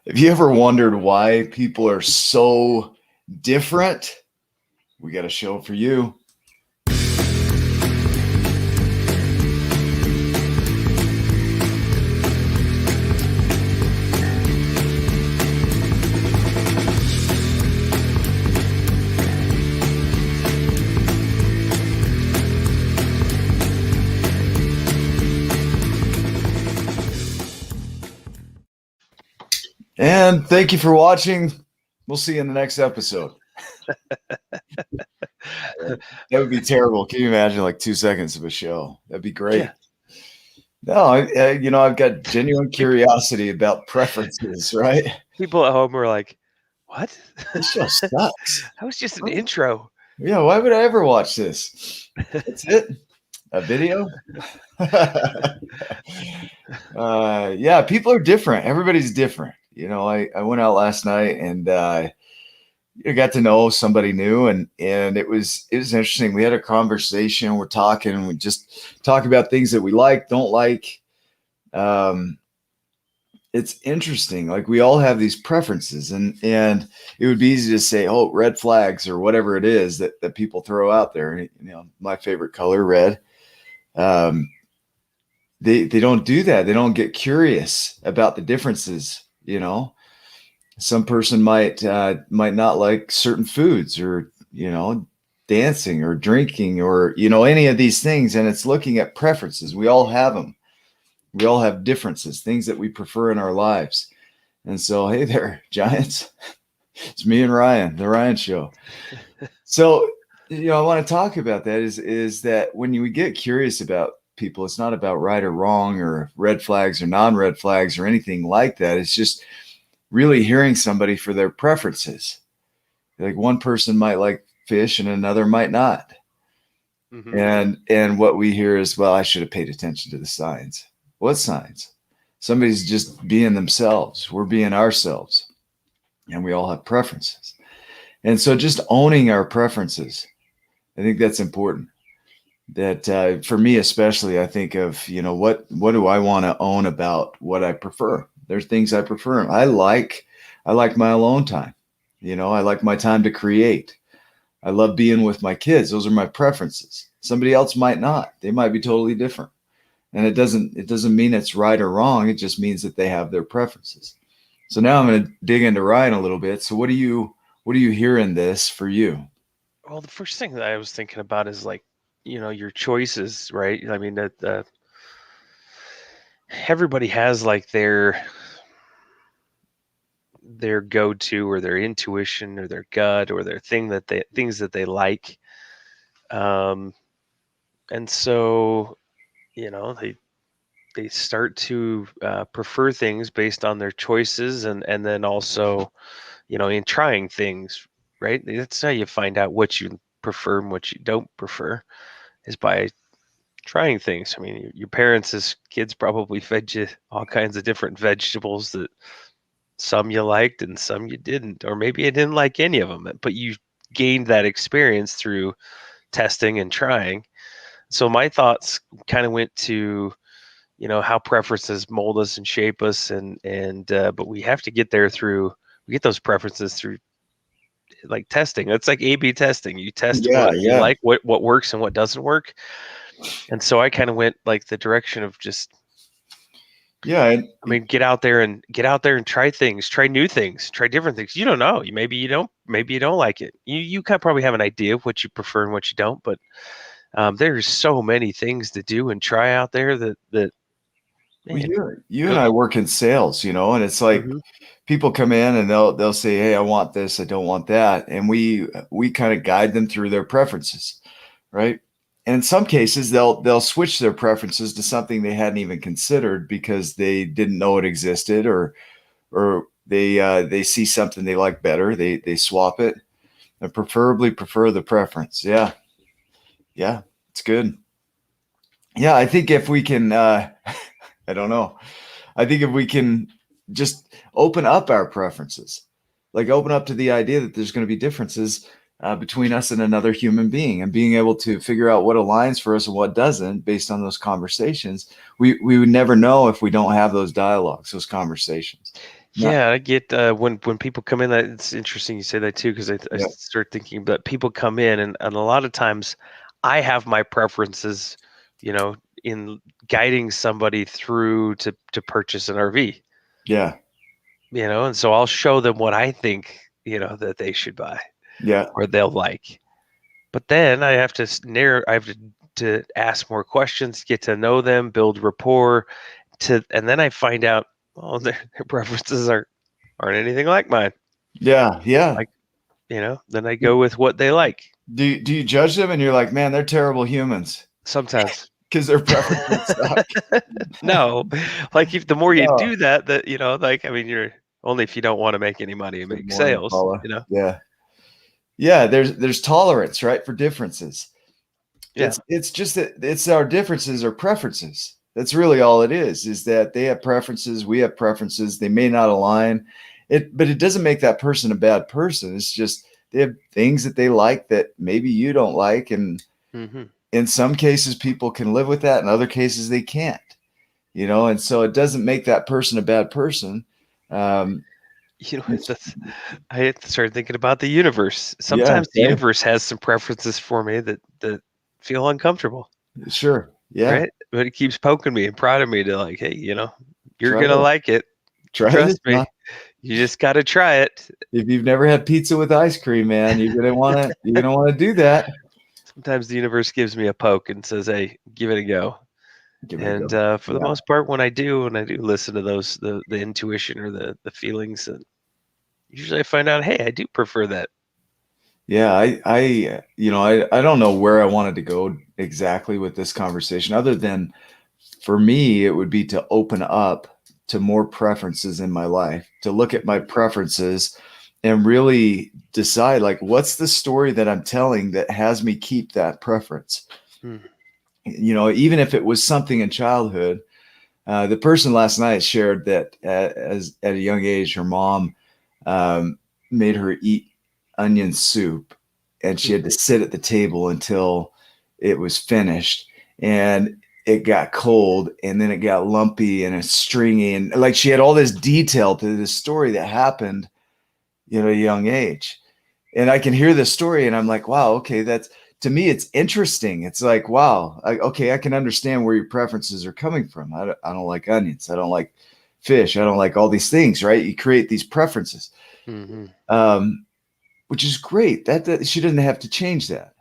Have you ever wondered why people are so different? We got a show for you. And thank you for watching. We'll see you in the next episode. That would be terrible. Can you imagine like 2 seconds of a show? That'd be great. Yeah. No, I've got genuine curiosity about preferences, right? People at home were like, what? This show sucks. That was just an intro. Yeah, why would I ever watch this? That's it? A video? Yeah, people are different. Everybody's different. I went out last night and I got to know somebody new, and it was interesting. We had a conversation. We're talking. We just talk about things that we like, don't like. It's interesting. Like, we all have these preferences, and it would be easy to say, oh, red flags or whatever it is that people throw out there. My favorite color, red. They don't do that. They don't get curious about the differences. Some person might not like certain foods, or dancing or drinking, or any of these things, and it's looking at preferences. We all have them. We all have differences, things that we prefer in our lives. And so, hey there, Giants. It's me and Ryan, the Ryan Show. So, I want to talk about that is that when we get curious about people, it's not about right or wrong or red flags or non-red flags or anything like that. It's just really hearing somebody for their preferences. Like, one person might like fish and another might not. Mm-hmm. And what we hear is, well, I should have paid attention to the signs. What signs? Somebody's just being themselves. We're being ourselves. And we all have preferences. And so just owning our preferences, I think that's important. That for me especially, I think of, what do I want to own about what I prefer? There's things I prefer. I like my alone time. I like my time to create. I love being with my kids. Those are my preferences. Somebody else might not. They might be totally different. And it doesn't mean it's right or wrong. It just means that they have their preferences. So now I'm going to dig into Ryan a little bit. So what do you hear in this for you? Well, the first thing that I was thinking about is like, your choices, right? I mean, that everybody has like their go-to or their intuition or their gut or their things that they like. And so, they start to prefer things based on their choices, and then also, in trying things, right? That's how you find out what you prefer and what you don't prefer, is by trying things. I mean, your parents as kids probably fed you all kinds of different vegetables that some you liked and some you didn't, or maybe you didn't like any of them, but you gained that experience through testing and trying. So my thoughts kind of went to, how preferences mold us and shape us, but we have to get those preferences through like testing. It's like A/B testing. You test what you like, what works and what doesn't work. And so I kind of went like the direction of just, I mean, get out there and try things, try new things, try different things. You don't know. Maybe you don't like it. You kind of probably have an idea of what you prefer and what you don't, but there's so many things to do and try out there that man, you and I work in sales, and it's like, mm-hmm. People come in and they'll say, hey, I want this, I don't want that. And we kind of guide them through their preferences, right? And in some cases, they'll switch their preferences to something they hadn't even considered because they didn't know it existed, or they see something they like better. They swap it, and preferably prefer the preference. Yeah, it's good. Yeah, I think if we can, I don't know. I think if we can just open up our preferences, like open up to the idea that there's going to be differences between us and another human being, and being able to figure out what aligns for us and what doesn't based on those conversations. We would never know if we don't have those dialogues, those conversations. Not, Yeah, I get when people come in. That it's interesting you say that too, because I yeah, start thinking that people come in, and a lot of times I have my preferences, you know, in guiding somebody through to purchase an RV, yeah, and so I'll show them what I think, that they should buy yeah, or they'll like. But then I have to I have to ask more questions, get to know them, build rapport, and then I find out, oh, their preferences aren't anything like mine. yeah, yeah. Like, then I go with what they like. Do you judge them and you're like, man, they're terrible humans Sometimes. because their preferences suck? No, like if the more you No. do that, like, I mean, you're only if you don't want to make any money and Good make morning, sales, Paula. Yeah, yeah. There's tolerance, right, for differences. Yeah. It's just that it's our differences or preferences. That's really all it is that they have preferences, we have preferences. They may not align. But it doesn't make that person a bad person. It's just they have things that they like that maybe you don't like. And Hmm. in some cases, people can live with that. In other cases, they can't, and so it doesn't make that person a bad person. Um, That's I started thinking about the universe. yeah, Sometimes the okay, universe has some preferences for me that feel uncomfortable, sure. Yeah, right? But it keeps poking me and prodding me to like, hey, you're try gonna it. like it. Try it. Trust me. You just gotta try it. If you've never had pizza with ice cream, man, you're gonna wanna do that. Sometimes the universe gives me a poke and says, hey, give it a go. Give it a And go. for the Yeah. most part, when I do listen to those the intuition or the feelings, and usually I find out, hey, I do prefer that. Yeah, I don't know where I wanted to go exactly with this conversation, other than for me, it would be to open up to more preferences in my life, to look at my preferences and really decide like what's the story that I'm telling that has me keep that preference. Hmm. Even if it was something in childhood. The person last night shared that as at a young age, her mom made her eat onion soup, and she had to sit at the table until it was finished. And it got cold, and then it got lumpy and it's stringy, and like she had all this detail to this story that happened, at a young age. And I can hear this story, and I'm like, wow, okay, that's to me, it's interesting. It's like, wow, okay, I can understand where your preferences are coming from. I don't like onions. I don't like fish. I don't like all these things, right? You create these preferences, Hmm. um, which is great. That she doesn't have to change that.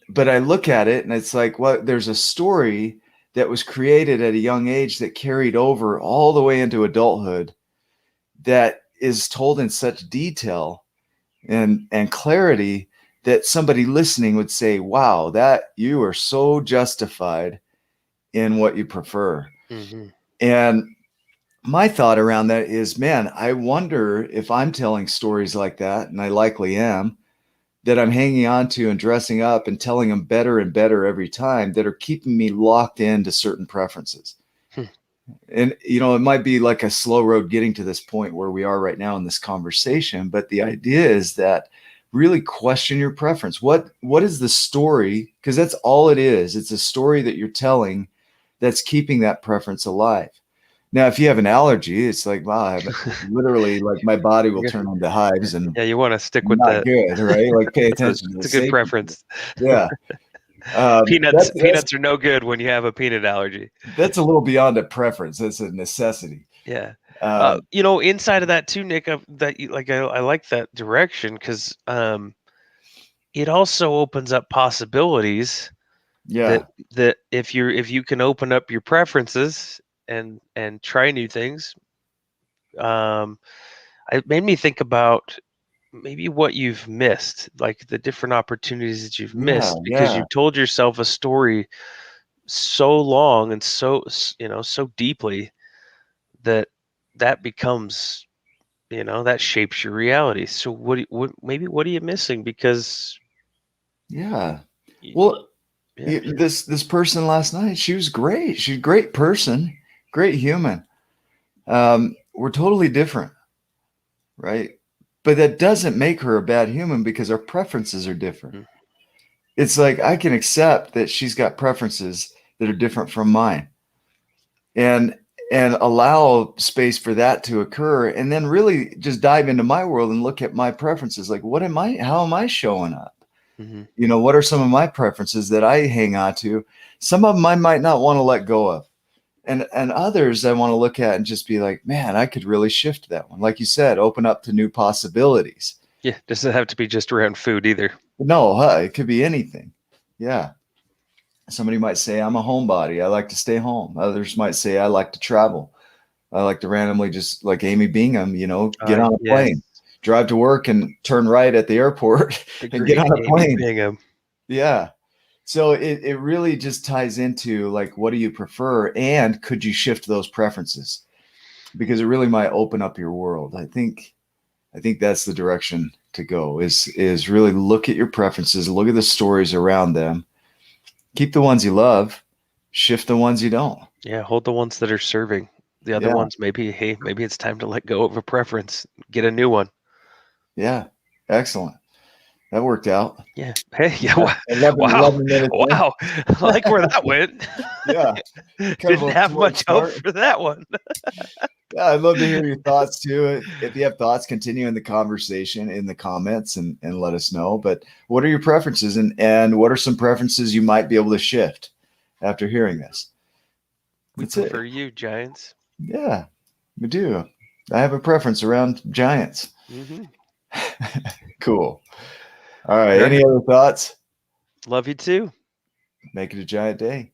But I look at it, and it's like, well, there's a story that was created at a young age that carried over all the way into adulthood that is told in such detail and clarity that somebody listening would say, wow, that you are so justified in what you prefer. Hmm. And my thought around that is, man, I wonder if I'm telling stories like that, and I likely am, that I'm hanging on to and dressing up and telling them better and better every time, that are keeping me locked into certain preferences. And it might be like a slow road getting to this point where we are right now in this conversation, but the idea is that really question your preference. What is the story? Because that's all it is. It's a story that you're telling that's keeping that preference alive. Now, if you have an allergy, it's like, wow, literally, like my body will Yeah, turn into hives and yeah, you want to stick with not that. good, right? Like pay That's a, attention to the that's a good safety. preference. Yeah. Peanuts, That's peanuts are no good when you have a peanut allergy. that's a little beyond a preference. That's a necessity. Yeah. Um, Inside of that too, Nick, I like that direction because it also opens up possibilities that yeah. that if you can open up your preferences and try new things. um it made me think about maybe what you've missed, like the different opportunities that you've Yeah, missed because yeah, you've told yourself a story so long and so deeply that that becomes, that shapes your reality. So what are you missing? Because yeah. y- Well, yeah. this person last night, she was great. She's a great person, great human. We're totally different, right? But that doesn't make her a bad human because our preferences are different. Mm, It's like I can accept that she's got preferences that are different from mine. And and allow space for that to occur, and then really just dive into my world and look at my preferences. Like, how am I showing up? Hmm. What are some of my preferences that I hang on to? Some of them I might not want to let go of. And others I want to look at and just be like, man, I could really shift that one. Like you said, open up to new possibilities. Yeah, doesn't have to be just around food either. No, it could be anything. Yeah. Somebody might say, I'm a homebody. I like to stay home. Others might say, I like to travel. I like to randomly, just like Amy Bingham, get on a Yes, plane, drive to work and turn right at the airport the and get great on a Amy plane. Bingham. Yeah. So it really just ties into like, what do you prefer? And could you shift those preferences? Because it really might open up your world. I think that's the direction to go, is really look at your preferences, look at the stories around them, keep the ones you love, shift the ones you don't. Yeah, hold the ones that are serving. The other Yeah. ones, maybe, hey, maybe it's time to let go of a preference, get a new one. Yeah. Excellent. That worked out. Yeah. Hey, yeah. Yeah. 11, Wow. 11 minutes in. Wow. I like where that went. Yeah. Kind of Didn't a have slow much hope start. for that one. Yeah, I'd love to hear your thoughts too. If you have thoughts, continue in the conversation in the comments and let us know. But what are your preferences, and what are some preferences you might be able to shift after hearing this? We That's it. prefer you, Giants. Yeah, we do. I have a preference around giants. Hmm. Cool. All right. All Any right. other thoughts? Love you too. Make it a giant day.